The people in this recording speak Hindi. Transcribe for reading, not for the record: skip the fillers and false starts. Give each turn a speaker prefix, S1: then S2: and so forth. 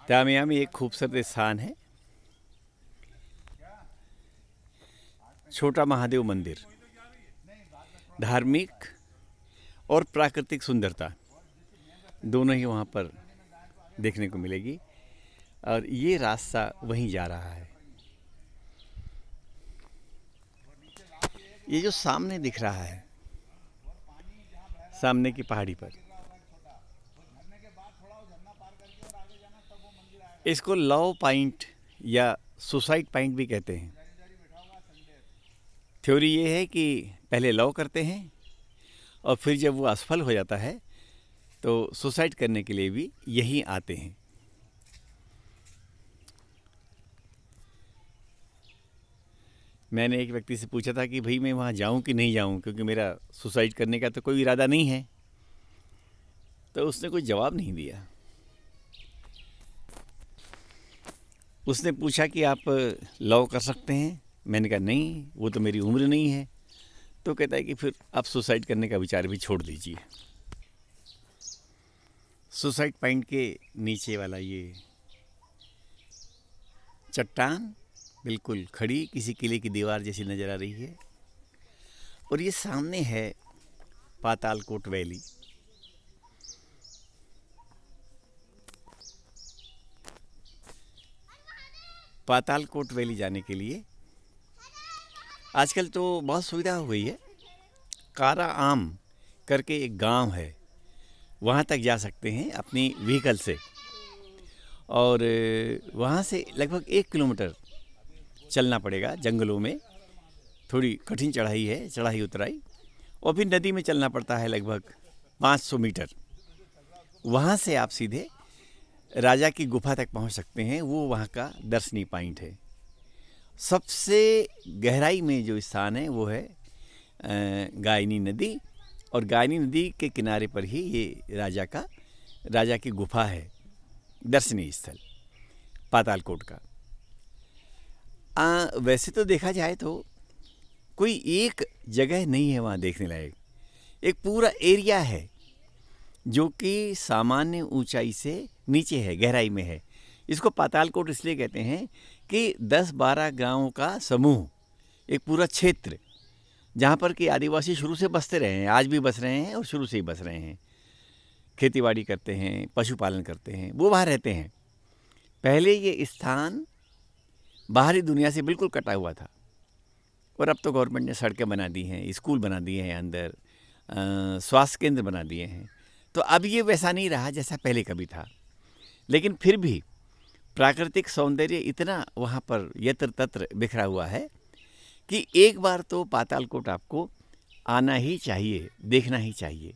S1: तामिया में एक खूबसूरत स्थान है, छोटा महादेव मंदिर। धार्मिक और प्राकृतिक सुंदरता दोनों ही वहाँ पर देखने को मिलेगी, और ये रास्ता वहीं जा रहा है। ये जो सामने दिख रहा है, सामने की पहाड़ी पर, इसको लव पॉइंट या सुसाइड पॉइंट भी कहते हैं। थ्योरी ये है कि पहले लव करते हैं और फिर जब वो असफल हो जाता है तो सुसाइड करने के लिए भी यहीं आते हैं। मैंने एक व्यक्ति से पूछा था कि भाई मैं वहाँ जाऊँ कि नहीं जाऊँ, क्योंकि मेरा सुसाइड करने का तो कोई इरादा नहीं है। तो उसने कोई जवाब नहीं दिया। उसने पूछा कि आप लव कर सकते हैं? मैंने कहा नहीं, वो तो मेरी उम्र नहीं है। तो कहता है कि फिर आप सुसाइड करने का विचार भी छोड़ दीजिए। सुसाइड पॉइंट के नीचे वाला ये चट्टान बिल्कुल खड़ी किसी किले की दीवार जैसी नज़र आ रही है, और ये सामने है पातालकोट वैली। पातालकोट वैली जाने के लिए आजकल तो बहुत सुविधा हो गई है। कारा आम करके एक गांव है, वहाँ तक जा सकते हैं अपनी व्हीकल से, और वहाँ से लगभग 1 किलोमीटर चलना पड़ेगा जंगलों में। थोड़ी कठिन चढ़ाई है, चढ़ाई उतराई, और फिर नदी में चलना पड़ता है लगभग 500 मीटर। वहाँ से आप सीधे राजा की गुफा तक पहुँच सकते हैं। वो वहाँ का दर्शनीय पॉइंट है। सबसे गहराई में जो स्थान है वो है गायनी नदी, और गायनी नदी के किनारे पर ही ये राजा की गुफा है, दर्शनीय स्थल पातालकोट का। वैसे तो देखा जाए तो कोई एक जगह नहीं है वहाँ देखने लायक, एक पूरा एरिया है जो कि सामान्य ऊंचाई से नीचे है, गहराई में है। इसको पातालकोट इसलिए कहते हैं कि 10-12 गांवों का समूह, एक पूरा क्षेत्र जहाँ पर कि आदिवासी शुरू से बसते रहे हैं, आज भी बस रहे हैं और शुरू से ही बस रहे हैं। खेतीबाड़ी करते हैं, पशुपालन करते हैं, वो वहाँ रहते हैं। पहले ये स्थान बाहरी दुनिया से बिल्कुल कटा हुआ था, और अब तो गवर्नमेंट ने सड़कें बना दी हैं, स्कूल बना दिए हैं, अंदर स्वास्थ्य केंद्र बना दिए हैं। तो अब ये वैसा नहीं रहा जैसा पहले कभी था, लेकिन फिर भी प्राकृतिक सौंदर्य इतना वहाँ पर यत्र तत्र बिखरा हुआ है कि एक बार तो पातालकोट आपको आना ही चाहिए, देखना ही चाहिए।